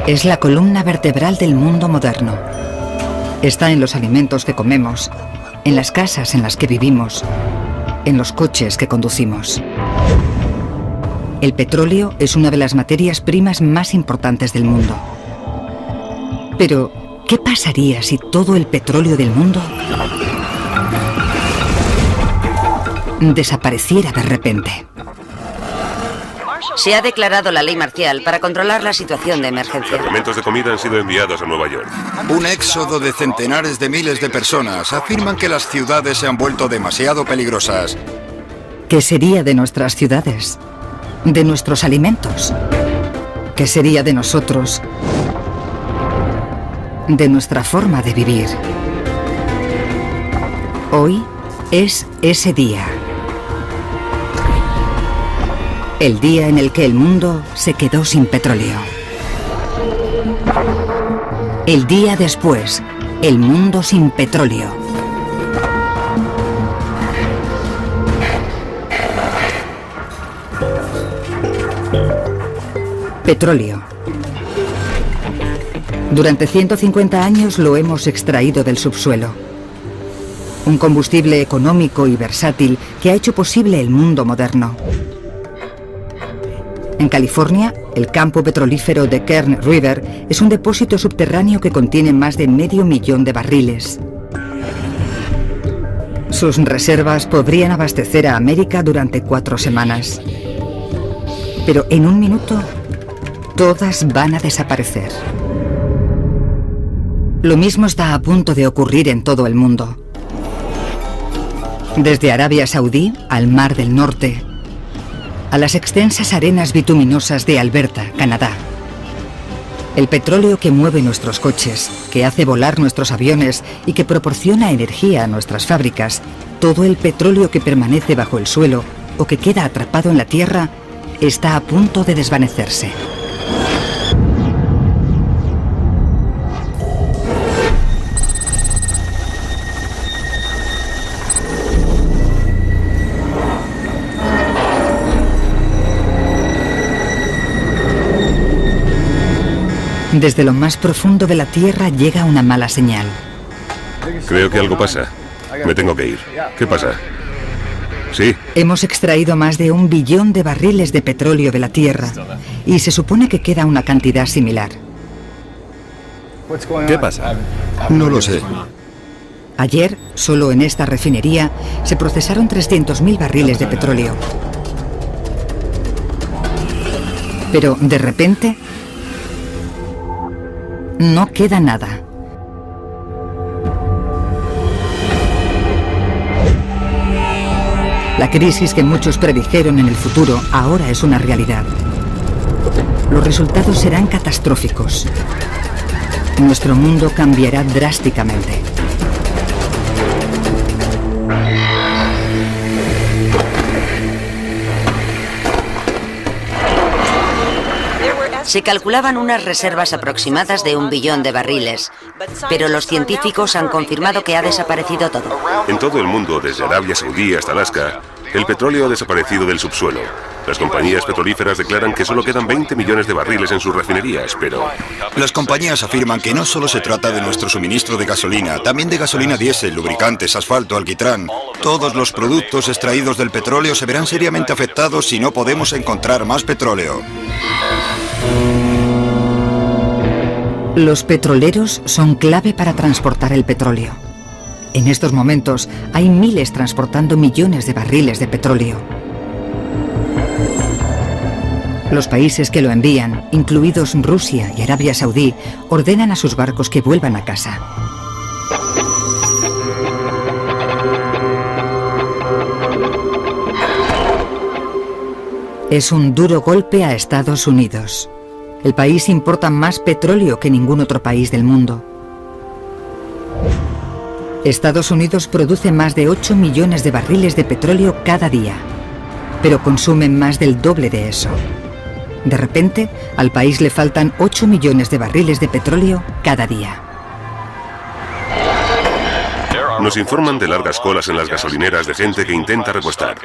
Es la columna vertebral del mundo moderno. Está en los alimentos que comemos, en las casas en las que vivimos, en los coches que conducimos. El petróleo es una de las materias primas más importantes del mundo. Pero, ¿qué pasaría si todo el petróleo del mundo desapareciera de repente? Se ha declarado la ley marcial para controlar la situación de emergencia. Cargamentos de comida han sido enviados a Nueva York. Un éxodo de centenares de miles de personas afirman que las ciudades se han vuelto demasiado peligrosas. ¿Qué sería de nuestras ciudades? ¿De nuestros alimentos? ¿Qué sería de nosotros? De nuestra forma de vivir. Hoy es ese día. El día en el que el mundo se quedó sin petróleo. El día después, el mundo sin petróleo. Petróleo. Durante 150 años lo hemos extraído del subsuelo. Un combustible económico y versátil que ha hecho posible el mundo moderno. En California, el campo petrolífero de Kern River es un depósito subterráneo que contiene más de 500.000 de barriles. Sus reservas podrían abastecer a América durante 4 semanas. Pero en un minuto, todas van a desaparecer. Lo mismo está a punto de ocurrir en todo el mundo. Desde Arabia Saudí al Mar del Norte, a las extensas arenas bituminosas de Alberta, Canadá. El petróleo que mueve nuestros coches, que hace volar nuestros aviones y que proporciona energía a nuestras fábricas, todo el petróleo que permanece bajo el suelo o que queda atrapado en la tierra, está a punto de desvanecerse. Desde lo más profundo de la Tierra llega una mala señal. Creo que algo pasa. Me tengo que ir. ¿Qué pasa? Sí. Hemos extraído más de 1 billón de barriles de petróleo de la Tierra y se supone que queda una cantidad similar. ¿Qué pasa? No lo sé. Ayer, solo en esta refinería, se procesaron 300.000 barriles de petróleo. Pero, de repente, no queda nada. La crisis que muchos predijeron en el futuro ahora es una realidad. Los resultados serán catastróficos. Nuestro mundo cambiará drásticamente. Se calculaban unas reservas aproximadas de 1 billón de barriles, pero los científicos han confirmado que ha desaparecido todo. En todo el mundo, desde Arabia Saudí hasta Alaska, el petróleo ha desaparecido del subsuelo. Las compañías petrolíferas declaran que solo quedan 20 millones de barriles en sus refinerías, pero... Las compañías afirman que no solo se trata de nuestro suministro de gasolina, también de gasolina diésel, lubricantes, asfalto, alquitrán. Todos los productos extraídos del petróleo se verán seriamente afectados si no podemos encontrar más petróleo. Los petroleros son clave para transportar el petróleo. En estos momentos hay miles transportando millones de barriles de petróleo. Los países que lo envían, incluidos Rusia y Arabia Saudí, ordenan a sus barcos que vuelvan a casa. Es un duro golpe a Estados Unidos. El país importa más petróleo que ningún otro país del mundo. Estados Unidos produce más de 8 millones de barriles de petróleo cada día, pero consumen más del doble de eso. De repente, al país le faltan 8 millones de barriles de petróleo cada día. Nos informan de largas colas en las gasolineras de gente que intenta repostar.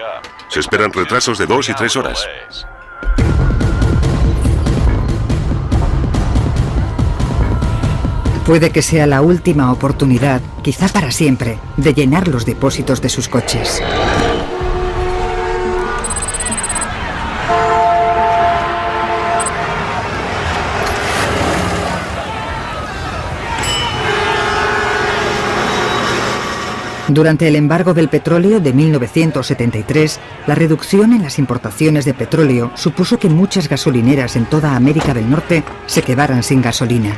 Se esperan retrasos de 2 y 3 horas. Puede que sea la última oportunidad, quizá para siempre, de llenar los depósitos de sus coches. Durante el embargo del petróleo de 1973, la reducción en las importaciones de petróleo supuso que muchas gasolineras en toda América del Norte se quedaran sin gasolina.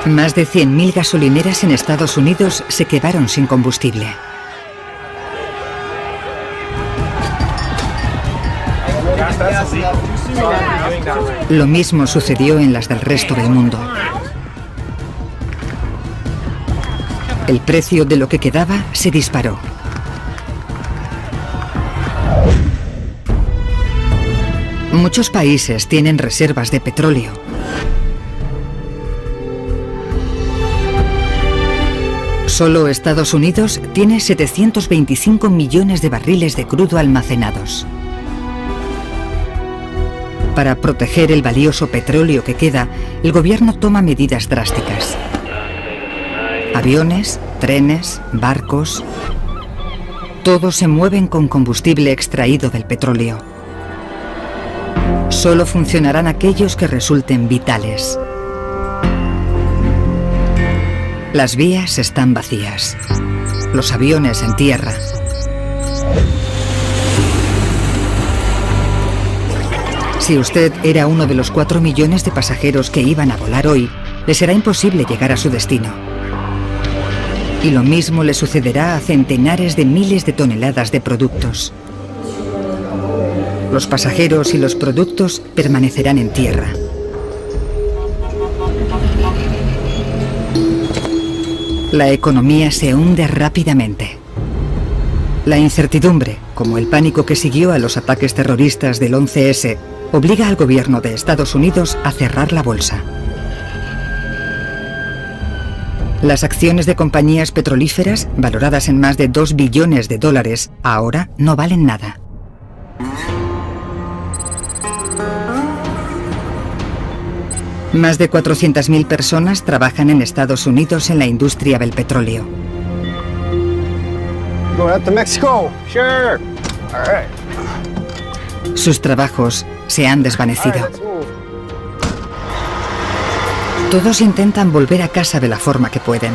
Más de 100.000 gasolineras en Estados Unidos se quedaron sin combustible. Lo mismo sucedió en las del resto del mundo. El precio de lo que quedaba se disparó. Muchos países tienen reservas de petróleo. Solo Estados Unidos tiene 725 millones de barriles de crudo almacenados. Para proteger el valioso petróleo que queda, el gobierno toma medidas drásticas. Aviones, trenes, barcos... todos se mueven con combustible extraído del petróleo. Solo funcionarán aquellos que resulten vitales. Las vías están vacías. Los aviones en tierra. Si usted era uno de los 4 millones de pasajeros que iban a volar hoy, le será imposible llegar a su destino. Y lo mismo le sucederá a centenares de miles de toneladas de productos. Los pasajeros y los productos permanecerán en tierra. La economía se hunde rápidamente. La incertidumbre, como el pánico que siguió a los ataques terroristas del 11S, obliga al gobierno de Estados Unidos a cerrar la bolsa. Las acciones de compañías petrolíferas, valoradas en más de 2 billones de dólares, ahora no valen nada. Más de 400.000 personas trabajan en Estados Unidos en la industria del petróleo. Sus trabajos se han desvanecido. Todos intentan volver a casa de la forma que pueden.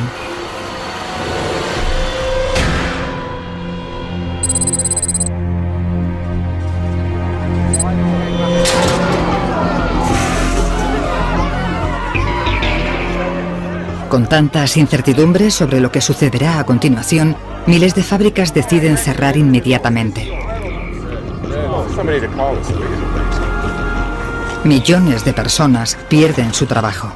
Con tantas incertidumbres sobre lo que sucederá a continuación, miles de fábricas deciden cerrar inmediatamente. Millones de personas pierden su trabajo.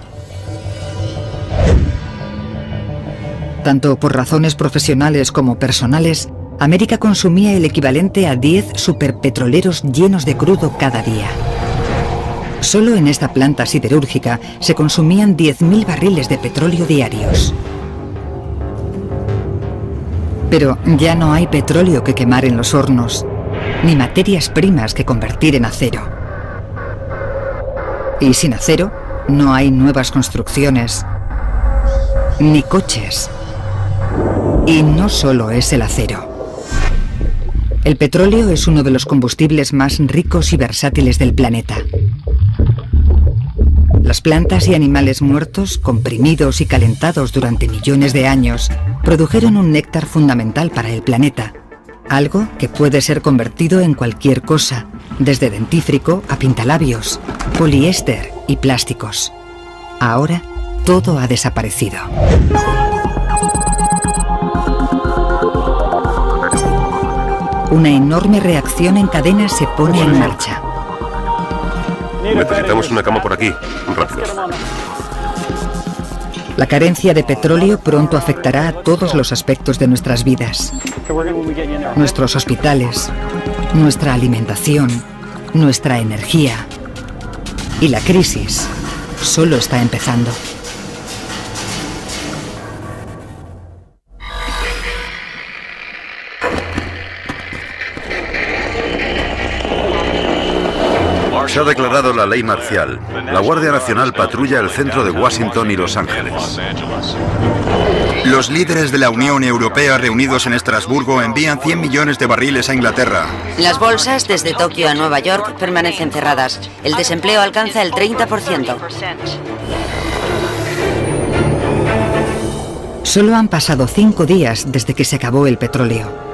Tanto por razones profesionales como personales, América consumía el equivalente a 10 superpetroleros llenos de crudo cada día. Solo en esta planta siderúrgica se consumían 10.000 barriles de petróleo diarios. Pero ya no hay petróleo que quemar en los hornos, ni materias primas que convertir en acero. Y sin acero, no hay nuevas construcciones, ni coches. Y no solo es el acero. El petróleo es uno de los combustibles más ricos y versátiles del planeta. Las plantas y animales muertos, comprimidos y calentados durante millones de años, produjeron un néctar fundamental para el planeta, algo que puede ser convertido en cualquier cosa, desde dentífrico a pintalabios, poliéster y plásticos. Ahora, todo ha desaparecido. Una enorme reacción en cadena se pone en marcha. Necesitamos una cama por aquí, rápido. La carencia de petróleo pronto afectará a todos los aspectos de nuestras vidas. Nuestros hospitales, nuestra alimentación, nuestra energía. Y la crisis solo está empezando. Se ha declarado la ley marcial. La Guardia Nacional patrulla el centro de Washington y Los Ángeles. Los líderes de la Unión Europea reunidos en Estrasburgo envían 100 millones de barriles a Inglaterra. Las bolsas desde Tokio a Nueva York permanecen cerradas. El desempleo alcanza el 30%. Solo han pasado 5 días desde que se acabó el petróleo.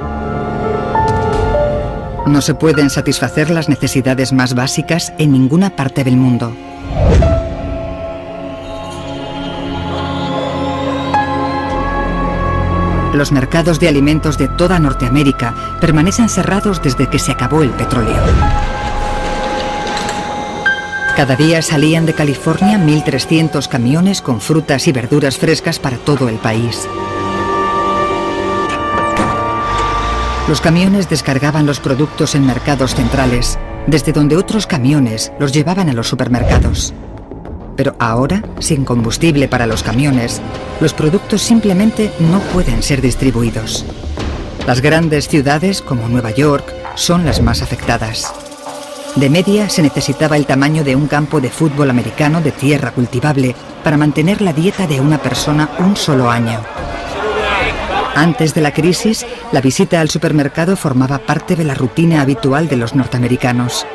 No se pueden satisfacer las necesidades más básicas en ninguna parte del mundo. Los mercados de alimentos de toda Norteamérica permanecen cerrados desde que se acabó el petróleo. Cada día salían de California 1.300 camiones con frutas y verduras frescas para todo el país. Los camiones descargaban los productos en mercados centrales, desde donde otros camiones los llevaban a los supermercados. Pero ahora, sin combustible para los camiones, los productos simplemente no pueden ser distribuidos. Las grandes ciudades, como Nueva York, son las más afectadas. De media, se necesitaba el tamaño de un campo de fútbol americano de tierra cultivable para mantener la dieta de una persona un solo año. Antes de la crisis, la visita al supermercado formaba parte de la rutina habitual de los norteamericanos.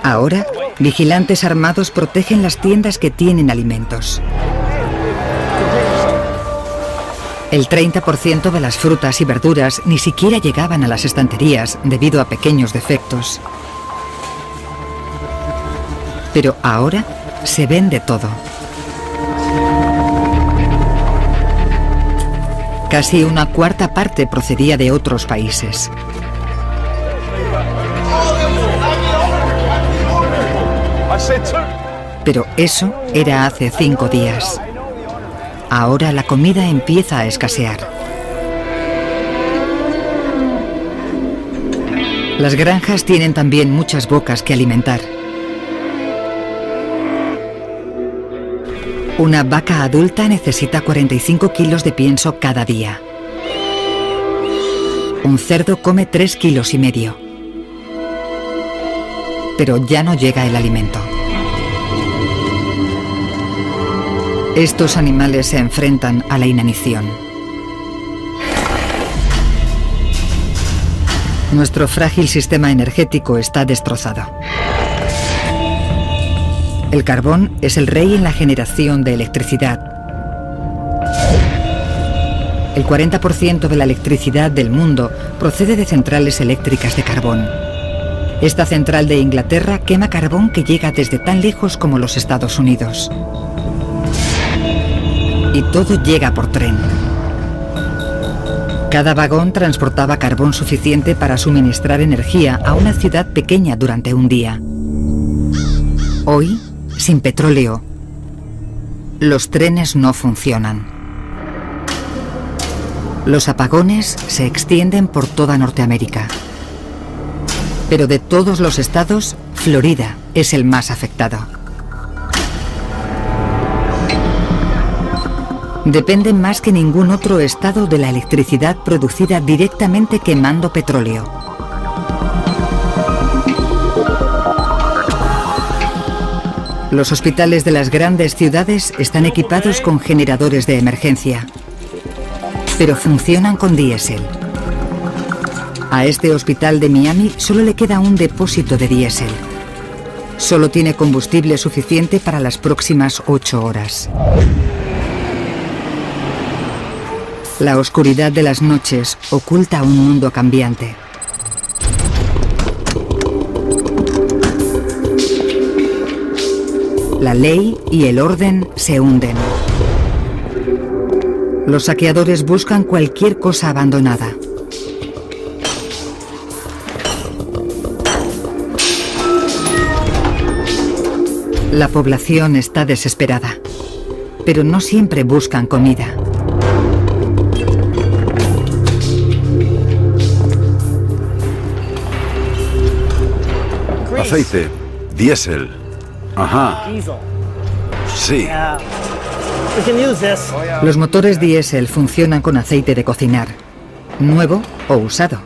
Ahora, vigilantes armados protegen las tiendas que tienen alimentos. El 30% de las frutas y verduras ni siquiera llegaban a las estanterías debido a pequeños defectos. Pero ahora se vende todo. Casi una cuarta parte procedía de otros países. Pero eso era hace 5 días. Ahora la comida empieza a escasear. Las granjas tienen también muchas bocas que alimentar. Una vaca adulta necesita 45 kilos de pienso cada día. Un cerdo come 3,5 kilos. Pero ya no llega el alimento. Estos animales se enfrentan a la inanición. Nuestro frágil sistema energético está destrozado. El carbón es el rey en la generación de electricidad. El 40% de la electricidad del mundo procede de centrales eléctricas de carbón. Esta central de Inglaterra quema carbón que llega desde tan lejos como los Estados Unidos. Y todo llega por tren. Cada vagón transportaba carbón suficiente para suministrar energía a una ciudad pequeña durante un día. Hoy, sin petróleo, los trenes no funcionan. Los apagones se extienden por toda Norteamérica. Pero de todos los estados, Florida es el más afectado. Depende más que ningún otro estado de la electricidad producida directamente quemando petróleo. Los hospitales de las grandes ciudades están equipados con generadores de emergencia, pero funcionan con diésel. A este hospital de Miami solo le queda un depósito de diésel. Solo tiene combustible suficiente para las próximas 8 horas. La oscuridad de las noches oculta un mundo cambiante. La ley y el orden se hunden. Los saqueadores buscan cualquier cosa abandonada. La población está desesperada, pero no siempre buscan comida. Aceite, diésel. Ajá. Sí. Los motores diésel funcionan con aceite de cocinar. nuevo o usado.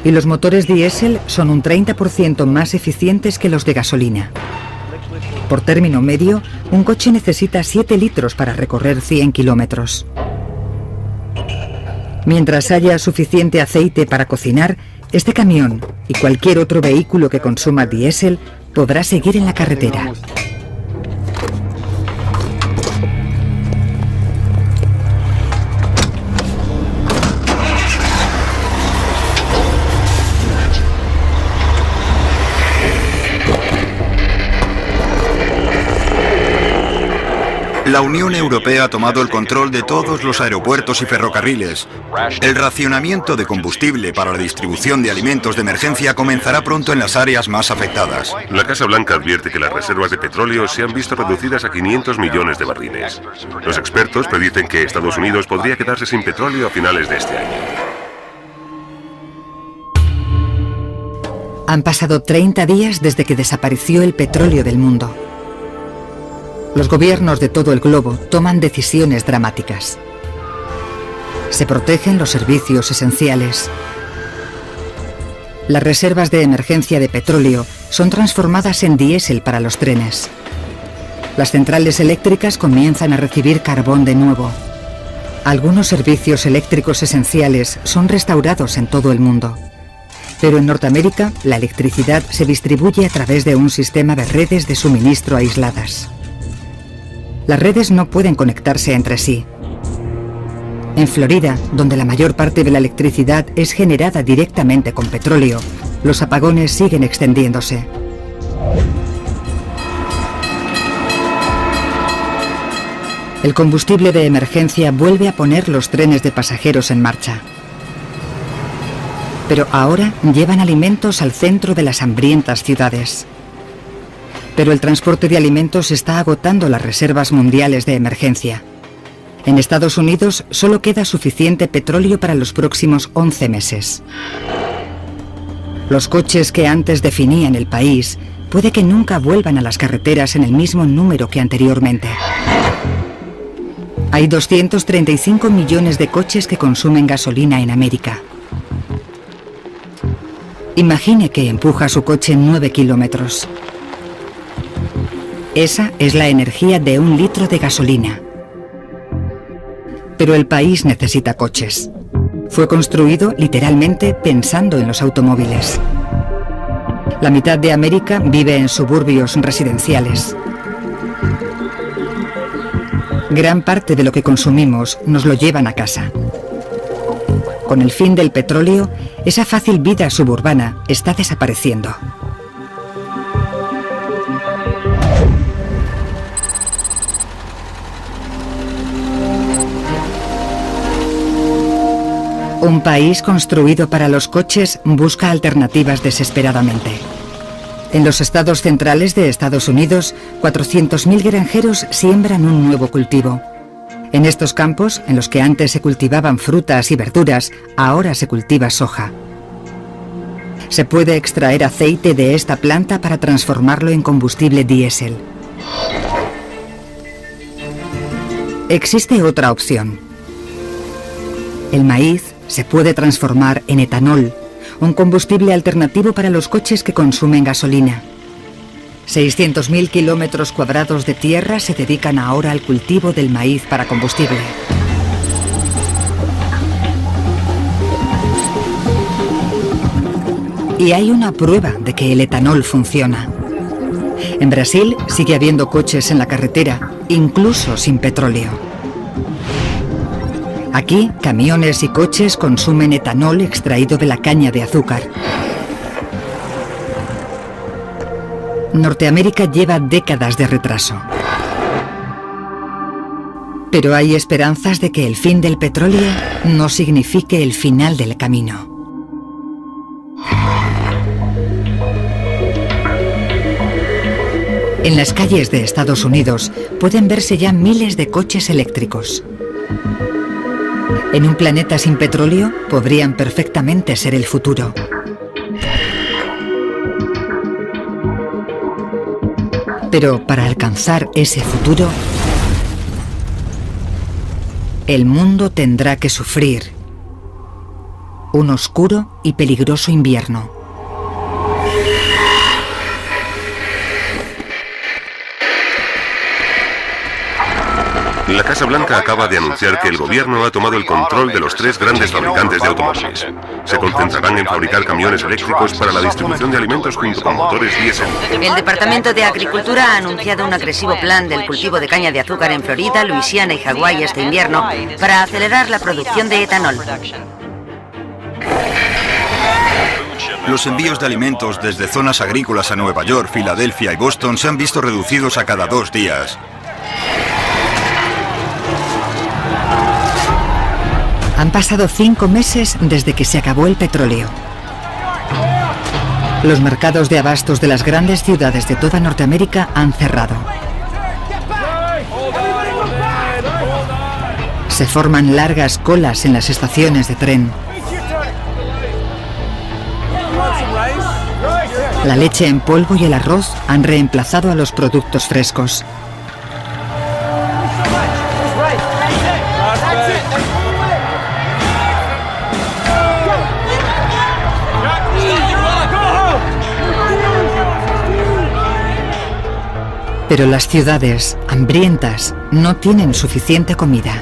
Y los motores diésel son un 30% más eficientes que los de gasolina. Por término medio, un coche necesita 7 litros para recorrer 100 kilómetros. Mientras haya suficiente aceite para cocinar, este camión y cualquier otro vehículo que consuma diésel podrá seguir en la carretera. La Unión Europea ha tomado el control de todos los aeropuertos y ferrocarriles. El racionamiento de combustible para la distribución de alimentos de emergencia comenzará pronto en las áreas más afectadas. La Casa Blanca advierte que las reservas de petróleo se han visto reducidas a 500 millones de barriles. Los expertos predicen que Estados Unidos podría quedarse sin petróleo a finales de este año. Han pasado 30 días desde que desapareció el petróleo del mundo. Los gobiernos de todo el globo toman decisiones dramáticas. Se protegen los servicios esenciales. Las reservas de emergencia de petróleo son transformadas en diésel para los trenes. Las centrales eléctricas comienzan a recibir carbón de nuevo. Algunos servicios eléctricos esenciales son restaurados en todo el mundo. Pero en Norteamérica, la electricidad se distribuye a través de un sistema de redes de suministro aisladas. Las redes no pueden conectarse entre sí. En Florida, donde la mayor parte de la electricidad es generada directamente con petróleo, los apagones siguen extendiéndose. El combustible de emergencia vuelve a poner los trenes de pasajeros en marcha. Pero ahora llevan alimentos al centro de las hambrientas ciudades. Pero el transporte de alimentos está agotando las reservas mundiales de emergencia. En Estados Unidos solo queda suficiente petróleo para los próximos 11 meses. Los coches que antes definían el país puede que nunca vuelvan a las carreteras en el mismo número que anteriormente. Hay 235 millones de coches que consumen gasolina en América. Imagine que empuja su coche 9 kilómetros. Esa es la energía de 1 litro de gasolina. Pero el país necesita coches. Fue construido literalmente pensando en los automóviles. La mitad de América vive en suburbios residenciales. Gran parte de lo que consumimos nos lo llevan a casa. Con el fin del petróleo, esa fácil vida suburbana está desapareciendo. Un país construido para los coches busca alternativas desesperadamente. En los estados centrales de Estados Unidos, 400.000 granjeros siembran un nuevo cultivo. En estos campos, en los que antes se cultivaban frutas y verduras, ahora se cultiva soja. Se puede extraer aceite de esta planta para transformarlo en combustible diésel. Existe otra opción. El maíz se puede transformar en etanol, un combustible alternativo para los coches que consumen gasolina. 600.000 kilómetros cuadrados de tierra se dedican ahora al cultivo del maíz para combustible. Y hay una prueba de que el etanol funciona. En Brasil sigue habiendo coches en la carretera, incluso sin petróleo. Aquí, camiones y coches consumen etanol extraído de la caña de azúcar. Norteamérica lleva décadas de retraso. Pero hay esperanzas de que el fin del petróleo no signifique el final del camino. En las calles de Estados Unidos pueden verse ya miles de coches eléctricos. En un planeta sin petróleo podrían perfectamente ser el futuro. Pero para alcanzar ese futuro, el mundo tendrá que sufrir un oscuro y peligroso invierno. La Casa Blanca acaba de anunciar que el gobierno ha tomado el control de los 3 grandes fabricantes de automóviles. Se concentrarán en fabricar camiones eléctricos para la distribución de alimentos junto con motores diésel. El Departamento de Agricultura ha anunciado un agresivo plan del cultivo de caña de azúcar en Florida, Luisiana y Hawái este invierno para acelerar la producción de etanol. Los envíos de alimentos desde zonas agrícolas a Nueva York, Filadelfia y Boston se han visto reducidos a cada 2 días. Han pasado 5 meses desde que se acabó el petróleo. Los mercados de abastos de las grandes ciudades de toda Norteamérica han cerrado. Se forman largas colas en las estaciones de tren. La leche en polvo y el arroz han reemplazado a los productos frescos. Pero las ciudades, hambrientas, no tienen suficiente comida.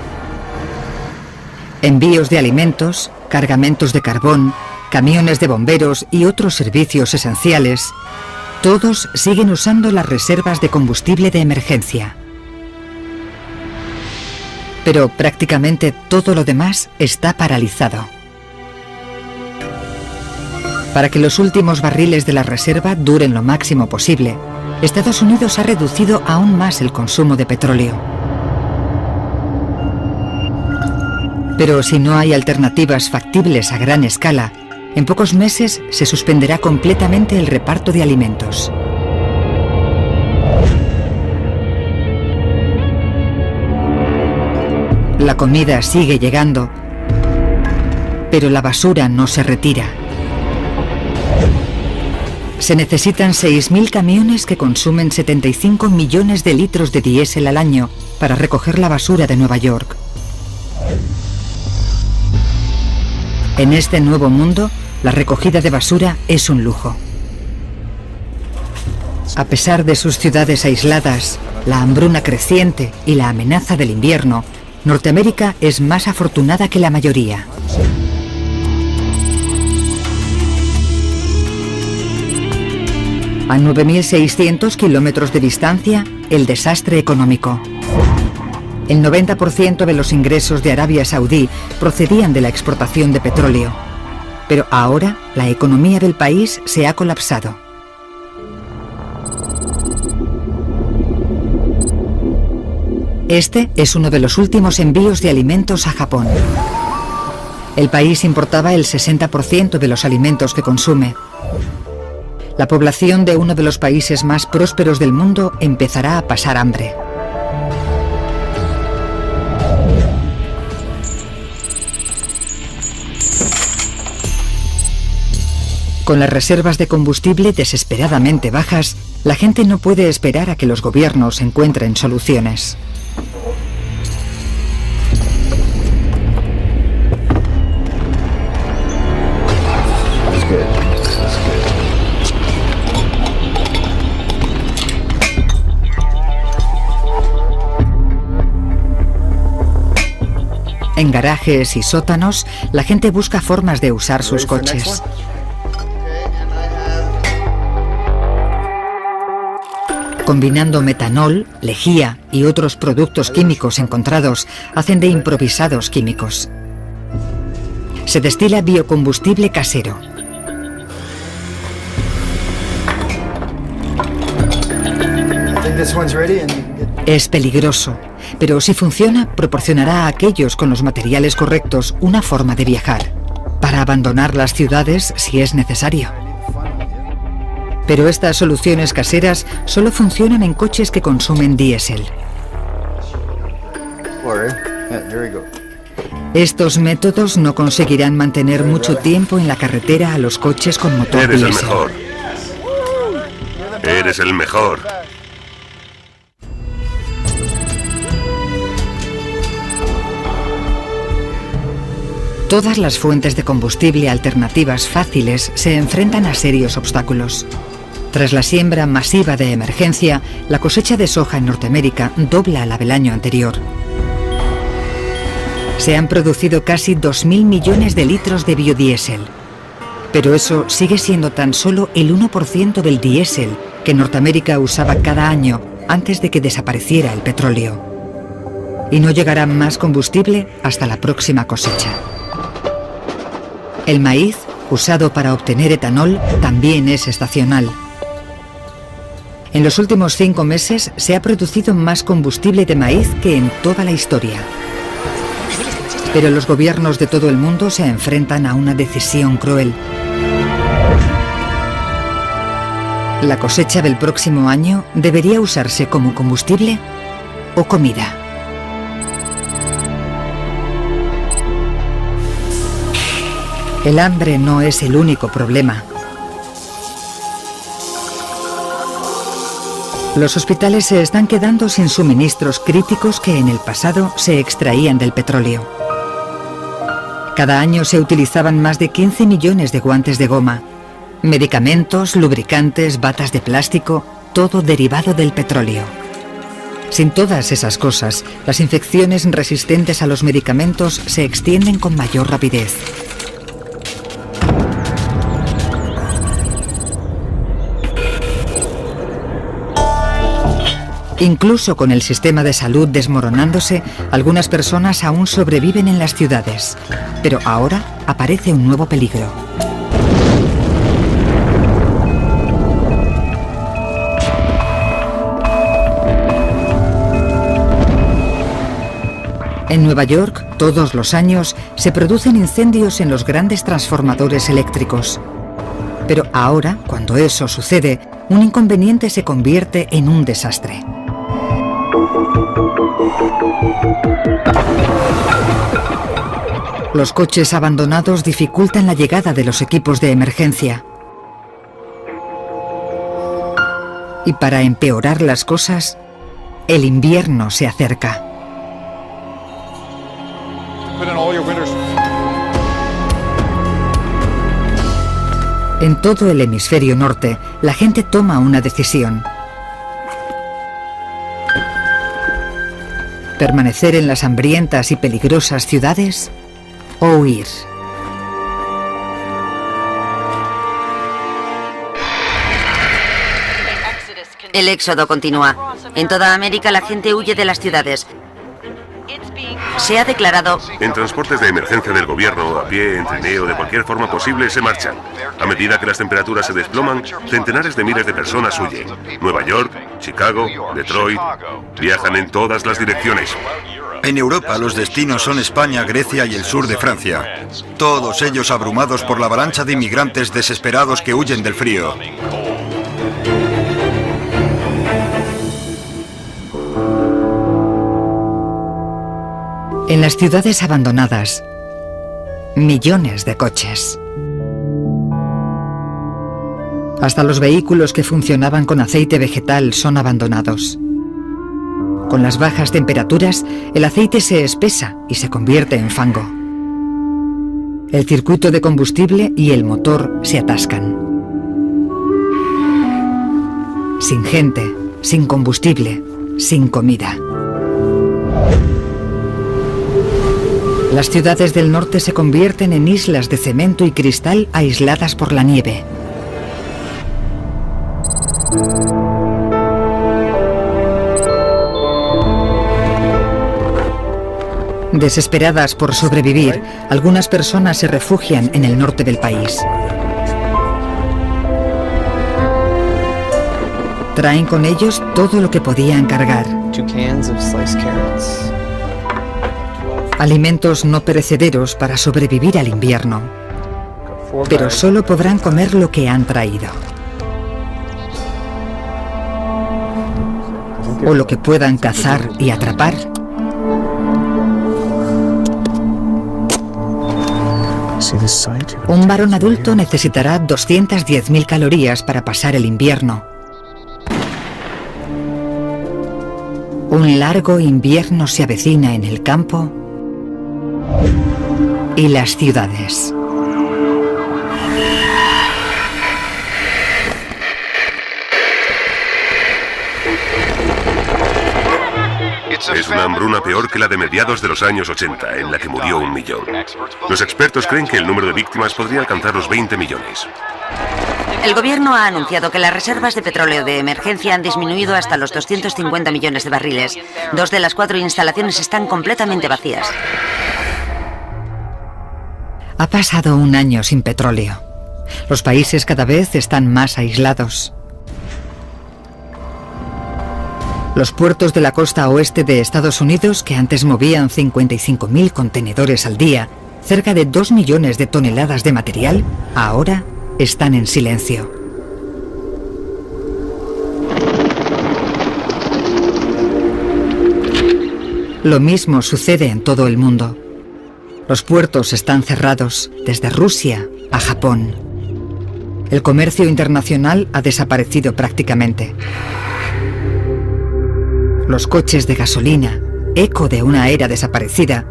Envíos de alimentos, cargamentos de carbón, camiones de bomberos y otros servicios esenciales, todos siguen usando las reservas de combustible de emergencia. Pero prácticamente todo lo demás está paralizado. Para que los últimos barriles de la reserva duren lo máximo posible, Estados Unidos ha reducido aún más el consumo de petróleo. Pero si no hay alternativas factibles a gran escala, en pocos meses se suspenderá completamente el reparto de alimentos. La comida sigue llegando, pero la basura no se retira. Se necesitan 6.000 camiones que consumen 75 millones de litros de diésel al año para recoger la basura de Nueva York. En este nuevo mundo, la recogida de basura es un lujo. A pesar de sus ciudades aisladas, la hambruna creciente y la amenaza del invierno, Norteamérica es más afortunada que la mayoría. A 9.600 kilómetros de distancia, el desastre económico. El 90% de los ingresos de Arabia Saudí procedían de la exportación de petróleo. Pero ahora la economía del país se ha colapsado. Este es uno de los últimos envíos de alimentos a Japón. El país importaba el 60% de los alimentos que consume. La población de uno de los países más prósperos del mundo empezará a pasar hambre. Con las reservas de combustible desesperadamente bajas, la gente no puede esperar a que los gobiernos encuentren soluciones. En garajes y sótanos, la gente busca formas de usar sus coches. Combinando metanol, lejía y otros productos químicos encontrados, hacen de improvisados químicos. Se destila biocombustible casero. Es peligroso, pero si funciona, proporcionará a aquellos con los materiales correctos una forma de viajar, para abandonar las ciudades si es necesario. Pero estas soluciones caseras solo funcionan en coches que consumen diésel. Estos métodos no conseguirán mantener mucho tiempo en la carretera a los coches con motor diésel. Eres el mejor. Eres el mejor. Todas las fuentes de combustible alternativas fáciles se enfrentan a serios obstáculos. Tras la siembra masiva de emergencia, la cosecha de soja en Norteamérica dobla la del año anterior. Se han producido casi 2.000 millones de litros de biodiesel. Pero eso sigue siendo tan solo el 1% del diésel que Norteamérica usaba cada año antes de que desapareciera el petróleo. Y no llegará más combustible hasta la próxima cosecha. El maíz, usado para obtener etanol, también es estacional. En los últimos 5 meses se ha producido más combustible de maíz que en toda la historia. Pero los gobiernos de todo el mundo se enfrentan a una decisión cruel. ¿La cosecha del próximo año debería usarse como combustible o comida? El hambre no es el único problema. Los hospitales se están quedando sin suministros críticos que en el pasado se extraían del petróleo. Cada año se utilizaban más de 15 millones de guantes de goma, medicamentos, lubricantes, batas de plástico, todo derivado del petróleo. Sin todas esas cosas, las infecciones resistentes a los medicamentos se extienden con mayor rapidez. Incluso con el sistema de salud desmoronándose, algunas personas aún sobreviven en las ciudades. Pero ahora aparece un nuevo peligro. En Nueva York, todos los años, se producen incendios en los grandes transformadores eléctricos. Pero ahora, cuando eso sucede, un inconveniente se convierte en un desastre. Los coches abandonados dificultan la llegada de los equipos de emergencia. Y para empeorar las cosas, el invierno se acerca. En todo el hemisferio norte, la gente toma una decisión. ¿Permanecer en las hambrientas y peligrosas ciudades o huir? El éxodo continúa. En toda América la gente huye de las ciudades. Se ha declarado... En transportes de emergencia del gobierno, a pie, en trineo, de cualquier forma posible, se marchan. A medida que las temperaturas se desploman, centenares de miles de personas huyen. Nueva York, Chicago, Detroit, viajan en todas las direcciones. En Europa los destinos son España, Grecia y el sur de Francia. Todos ellos abrumados por la avalancha de inmigrantes desesperados que huyen del frío. En las ciudades abandonadas, millones de coches. Hasta los vehículos que funcionaban con aceite vegetal son abandonados. Con las bajas temperaturas, el aceite se espesa y se convierte en fango. El circuito de combustible y el motor se atascan. Sin gente, sin combustible, sin comida. Las ciudades del norte se convierten en islas de cemento y cristal aisladas por la nieve. Desesperadas por sobrevivir, algunas personas se refugian en el norte del país. Traen con ellos todo lo que podían cargar. Alimentos no perecederos para sobrevivir al invierno. Pero solo podrán comer lo que han traído. O lo que puedan cazar y atrapar. Un varón adulto necesitará 210.000 calorías para pasar el invierno. Un largo invierno se avecina en el campo y las ciudades. Es una hambruna peor que la de mediados de los años 80, en la que murió 1 millón. Los expertos creen que el número de víctimas podría alcanzar los 20 millones. El gobierno ha anunciado que las reservas de petróleo de emergencia han disminuido hasta los 250 millones de barriles. 2 de las 4 instalaciones están completamente vacías. Ha pasado 1 año sin petróleo. Los países cada vez están más aislados. Los puertos de la costa oeste de Estados Unidos, que antes movían 55.000 contenedores al día, cerca de 2 millones de toneladas de material, ahora están en silencio. Lo mismo sucede en todo el mundo. Los puertos están cerrados, desde Rusia a Japón. El comercio internacional ha desaparecido prácticamente. Los coches de gasolina, eco de una era desaparecida,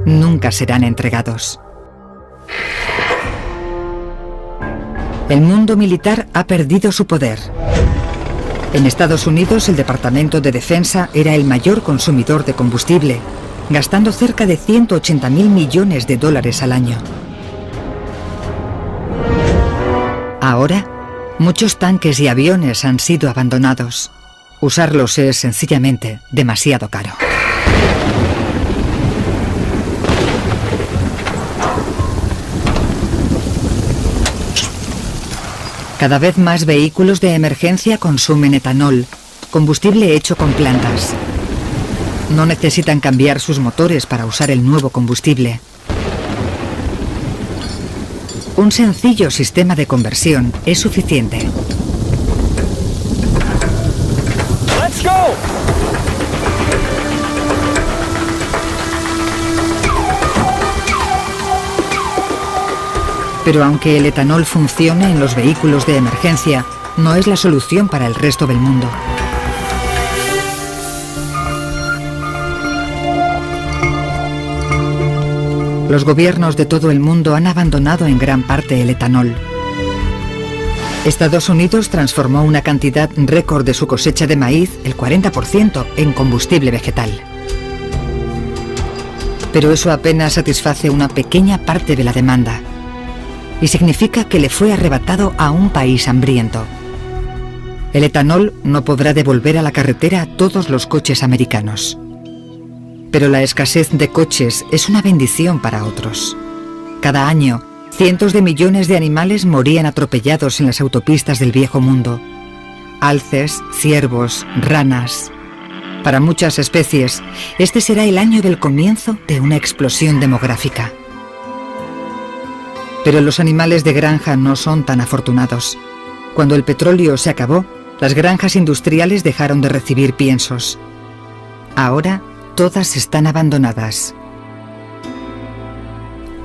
nunca serán entregados. El mundo militar ha perdido su poder. En Estados Unidos, el Departamento de Defensa era el mayor consumidor de combustible, gastando cerca de 180.000 millones de dólares al año. Ahora, muchos tanques y aviones han sido abandonados. Usarlos es sencillamente demasiado caro. Cada vez más vehículos de emergencia consumen etanol, combustible hecho con plantas. No necesitan cambiar sus motores para usar el nuevo combustible. Un sencillo sistema de conversión es suficiente. ¡Let's go! Pero aunque el etanol funcione en los vehículos de emergencia, no es la solución para el resto del mundo. Los gobiernos de todo el mundo han abandonado en gran parte el etanol. Estados Unidos transformó una cantidad récord de su cosecha de maíz, el 40%, en combustible vegetal. Pero eso apenas satisface una pequeña parte de la demanda. Y significa que le fue arrebatado a un país hambriento. El etanol no podrá devolver a la carretera a todos los coches americanos. Pero la escasez de coches es una bendición para otros. Cada año, cientos de millones de animales morían atropellados en las autopistas del viejo mundo. Alces, ciervos, ranas. Para muchas especies, este será el año del comienzo de una explosión demográfica. Pero los animales de granja no son tan afortunados. Cuando el petróleo se acabó, las granjas industriales dejaron de recibir piensos. Ahora, todas están abandonadas.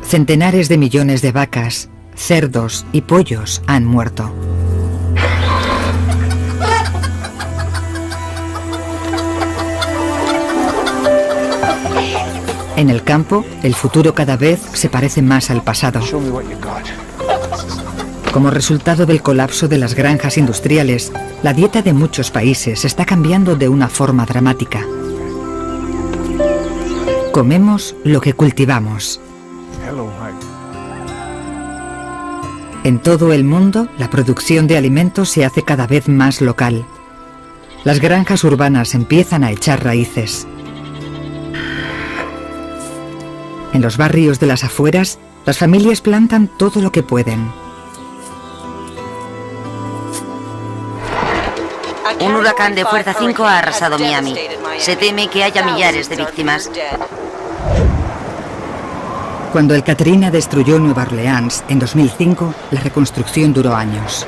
Centenares de millones de vacas, cerdos y pollos han muerto. En el campo, el futuro cada vez se parece más al pasado. Como resultado del colapso de las granjas industriales, la dieta de muchos países está cambiando de una forma dramática. Comemos lo que cultivamos. En todo el mundo, la producción de alimentos se hace cada vez más local. Las granjas urbanas empiezan a echar raíces. En los barrios de las afueras, las familias plantan todo lo que pueden. Un huracán de fuerza 5 ha arrasado Miami. Se teme que haya millares de víctimas. Cuando el Katrina destruyó Nueva Orleans en 2005, la reconstrucción duró años.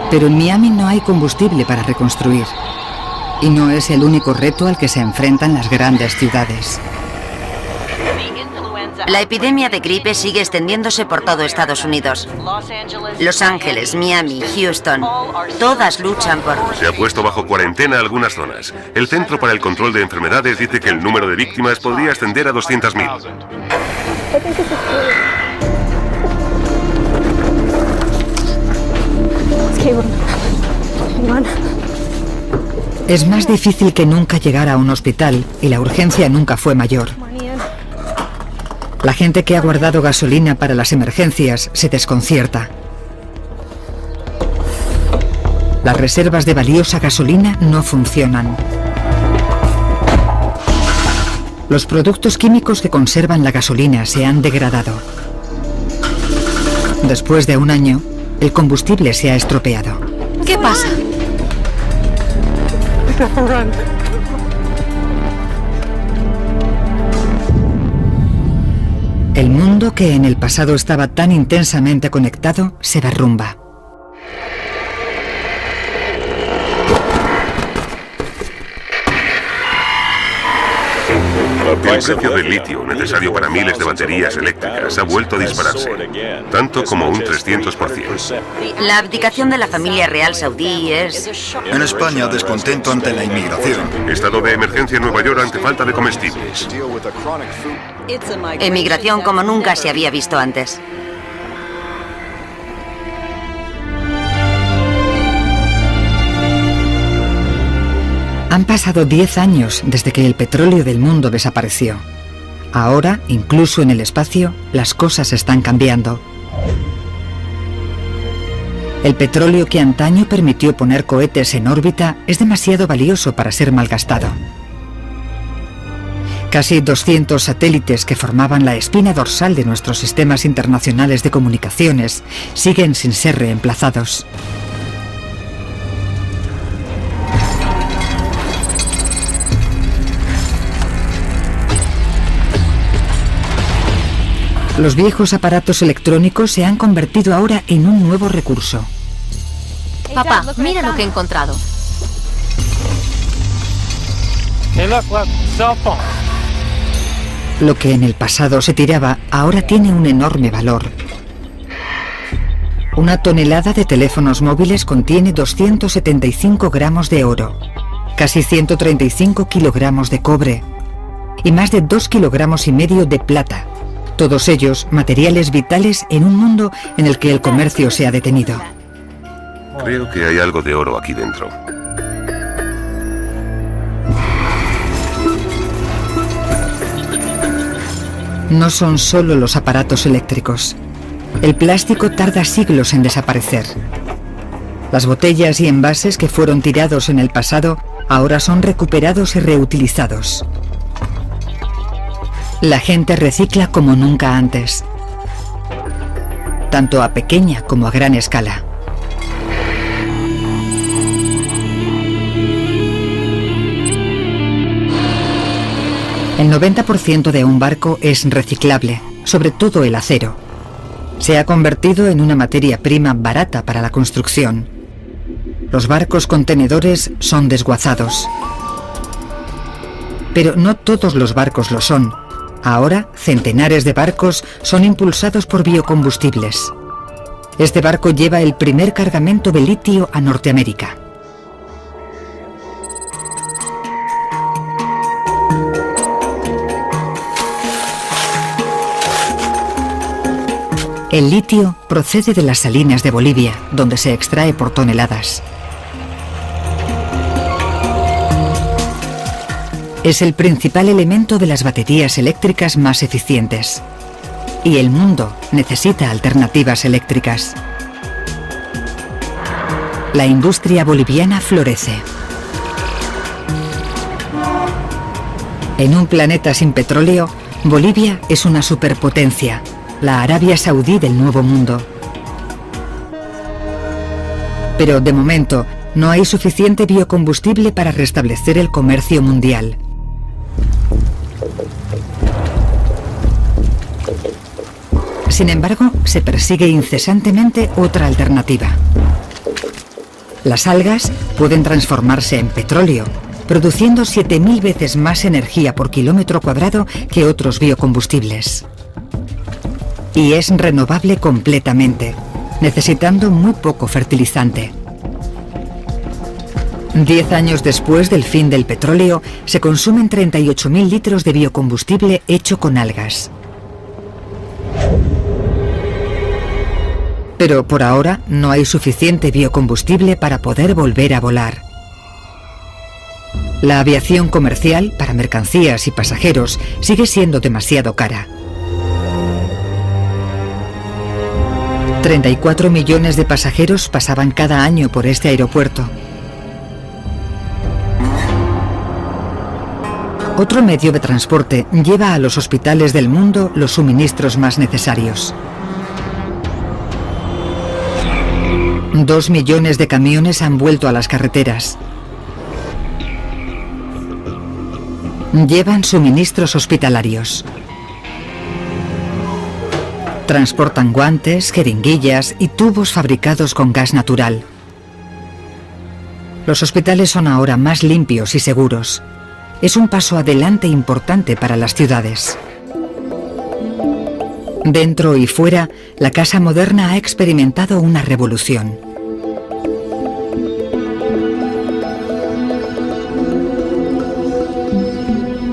Pero en Miami no hay combustible para reconstruir. Y no es el único reto al que se enfrentan las grandes ciudades. La epidemia de gripe sigue extendiéndose por todo Estados Unidos. Los Ángeles, Miami, Houston, todas luchan por... Se ha puesto bajo cuarentena algunas zonas. El Centro para el Control de Enfermedades dice que el número de víctimas podría ascender a 200.000. Es más difícil que nunca llegar a un hospital y la urgencia nunca fue mayor. La gente que ha guardado gasolina para las emergencias se desconcierta. Las reservas de valiosa gasolina no funcionan. Los productos químicos que conservan la gasolina se han degradado. Después de un año, el combustible se ha estropeado. ¿Qué pasa? El mundo que en el pasado estaba tan intensamente conectado se derrumba. El precio del litio, necesario para miles de baterías eléctricas, ha vuelto a dispararse, tanto como un 300%. La abdicación de la familia real saudí es... En España, descontento ante la inmigración. Estado de emergencia en Nueva York ante falta de comestibles. Emigración como nunca se había visto antes. Han pasado 10 años desde que el petróleo del mundo desapareció. Ahora, incluso en el espacio, las cosas están cambiando. El petróleo que antaño permitió poner cohetes en órbita es demasiado valioso para ser malgastado. Casi 200 satélites que formaban la espina dorsal de nuestros sistemas internacionales de comunicaciones siguen sin ser reemplazados. Los viejos aparatos electrónicos se han convertido ahora en un nuevo recurso. Papá, mira lo que he encontrado. Lo que en el pasado se tiraba ahora tiene un enorme valor. Una tonelada de teléfonos móviles contiene 275 gramos de oro, casi 135 kilogramos de cobre y más de 2,5 kilogramos de plata. Todos ellos materiales vitales en un mundo en el que el comercio se ha detenido. Creo que hay algo de oro aquí dentro. No son solo los aparatos eléctricos. El plástico tarda siglos en desaparecer. Las botellas y envases que fueron tirados en el pasado ahora son recuperados y reutilizados. La gente recicla como nunca antes, tanto a pequeña como a gran escala. El 90% de un barco es reciclable, sobre todo el acero. Se ha convertido en una materia prima barata para la construcción. Los barcos contenedores son desguazados. Pero no todos los barcos lo son. Ahora, centenares de barcos son impulsados por biocombustibles. Este barco lleva el primer cargamento de litio a Norteamérica. El litio procede de las salinas de Bolivia, donde se extrae por toneladas. Es el principal elemento de las baterías eléctricas más eficientes. Y el mundo necesita alternativas eléctricas. La industria boliviana florece. En un planeta sin petróleo, Bolivia es una superpotencia, la Arabia Saudí del Nuevo Mundo. Pero de momento, no hay suficiente biocombustible para restablecer el comercio mundial. Sin embargo, se persigue incesantemente otra alternativa. Las algas pueden transformarse en petróleo, produciendo 7000 veces más energía por kilómetro cuadrado que otros biocombustibles. Y es renovable completamente, necesitando muy poco fertilizante. 10 años después del fin del petróleo, se consumen 38.000 litros de biocombustible hecho con algas. Pero por ahora no hay suficiente biocombustible para poder volver a volar. La aviación comercial para mercancías y pasajeros sigue siendo demasiado cara. 34 millones de pasajeros pasaban cada año por este aeropuerto. Otro medio de transporte lleva a los hospitales del mundo los suministros más necesarios. 2 millones de camiones han vuelto a las carreteras. Llevan suministros hospitalarios. Transportan guantes, jeringuillas y tubos fabricados con gas natural. Los hospitales son ahora más limpios y seguros. Es un paso adelante importante para las ciudades. Dentro y fuera, la casa moderna ha experimentado una revolución.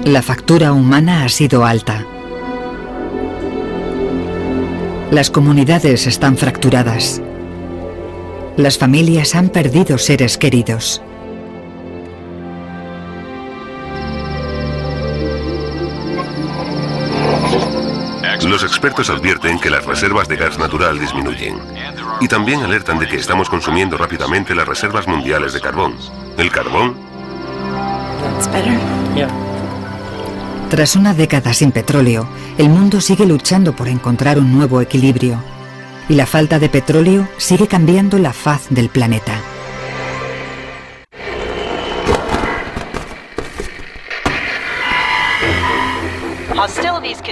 La factura humana ha sido alta. Las comunidades están fracturadas. Las familias han perdido seres queridos. Los expertos advierten que las reservas de gas natural disminuyen. Y también alertan de que estamos consumiendo rápidamente las reservas mundiales de carbón. ¿El carbón? Tras una década sin petróleo, el mundo sigue luchando por encontrar un nuevo equilibrio. Y la falta de petróleo sigue cambiando la faz del planeta.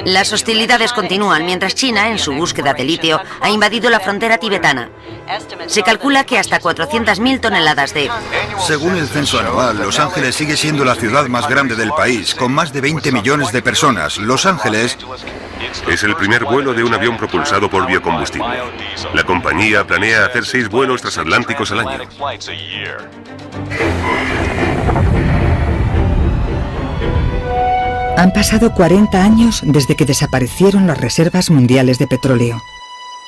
Las hostilidades continúan mientras China, en su búsqueda de litio, ha invadido la frontera tibetana. Se calcula que hasta 400.000 toneladas de... Según el censo anual, Los Ángeles sigue siendo la ciudad más grande del país, con más de 20 millones de personas. Los Ángeles es el primer vuelo de un avión propulsado por biocombustible. La compañía planea hacer 6 vuelos transatlánticos al año. Han pasado 40 años desde que desaparecieron las reservas mundiales de petróleo.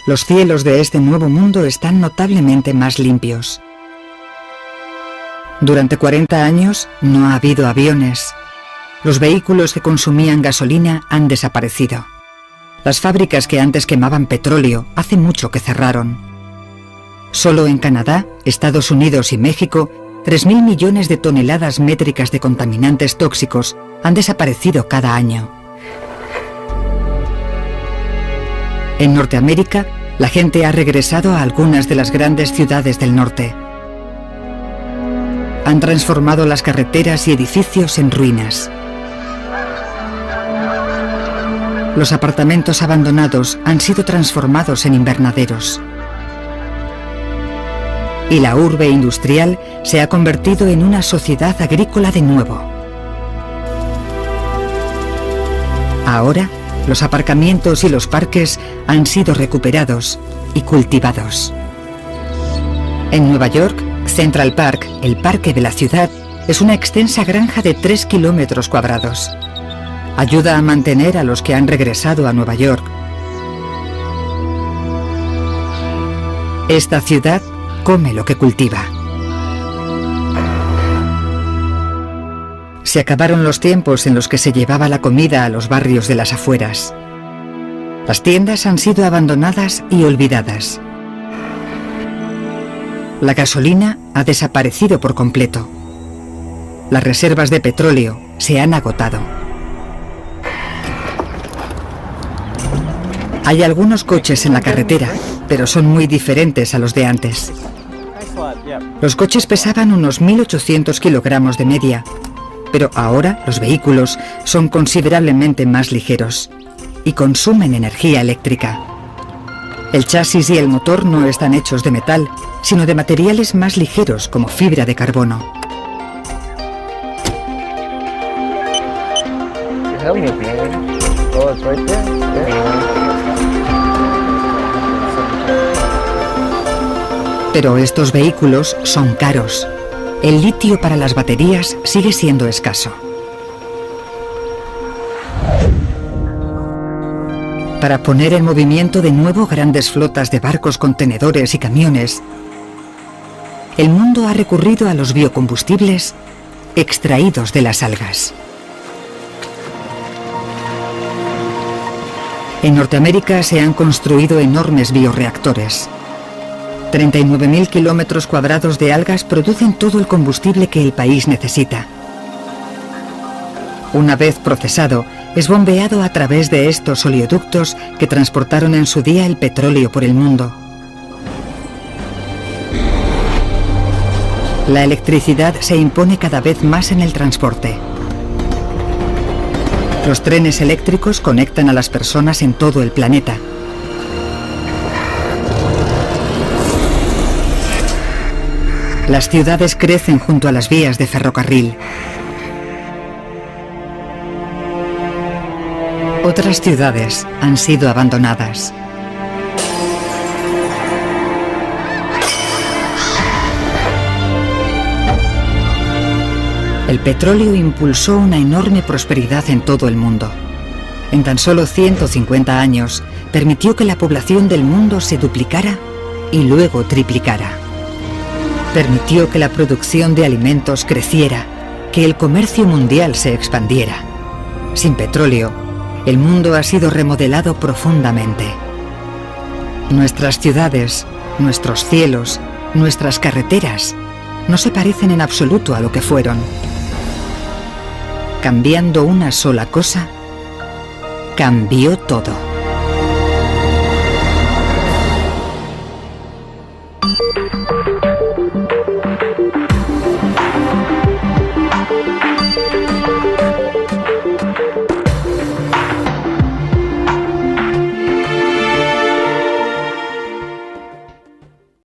Los cielos de este nuevo mundo están notablemente más limpios. Durante 40 años no ha habido aviones. Los vehículos que consumían gasolina han desaparecido. Las fábricas que antes quemaban petróleo hace mucho que cerraron. Solo en Canadá, Estados Unidos y México, 3.000 millones de toneladas métricas de contaminantes tóxicos han desaparecido cada año. En Norteamérica, la gente ha regresado a algunas de las grandes ciudades del norte. Han transformado las carreteras y edificios en ruinas. Los apartamentos abandonados han sido transformados en invernaderos. Y la urbe industrial se ha convertido en una sociedad agrícola de nuevo. Ahora, los aparcamientos y los parques han sido recuperados y cultivados. En Nueva York, Central Park, el parque de la ciudad, es una extensa granja de 3 kilómetros cuadrados. Ayuda a mantener a los que han regresado a Nueva York. Esta ciudad come lo que cultiva. Se acabaron los tiempos en los que se llevaba la comida a los barrios de las afueras. Las tiendas han sido abandonadas y olvidadas. La gasolina ha desaparecido por completo. Las reservas de petróleo se han agotado. Hay algunos coches en la carretera, pero son muy diferentes a los de antes. Los coches pesaban unos 1.800 kilogramos de media, pero ahora los vehículos son considerablemente más ligeros y consumen energía eléctrica. El chasis y el motor no están hechos de metal, sino de materiales más ligeros como fibra de carbono. Pero estos vehículos son caros. El litio para las baterías sigue siendo escaso. Para poner en movimiento de nuevo grandes flotas de barcos, contenedores y camiones, el mundo ha recurrido a los biocombustibles extraídos de las algas. En Norteamérica se han construido enormes bioreactores. 39.000 kilómetros cuadrados de algas producen todo el combustible que el país necesita. Una vez procesado, es bombeado a través de estos oleoductos que transportaron en su día el petróleo por el mundo. La electricidad se impone cada vez más en el transporte. Los trenes eléctricos conectan a las personas en todo el planeta. Las ciudades crecen junto a las vías de ferrocarril. Otras ciudades han sido abandonadas. El petróleo impulsó una enorme prosperidad en todo el mundo. En tan solo 150 años, permitió que la población del mundo se duplicara y luego triplicara. Permitió que la producción de alimentos creciera, que el comercio mundial se expandiera. Sin petróleo, el mundo ha sido remodelado profundamente. Nuestras ciudades, nuestros cielos, nuestras carreteras no se parecen en absoluto a lo que fueron. Cambiando una sola cosa, cambió todo.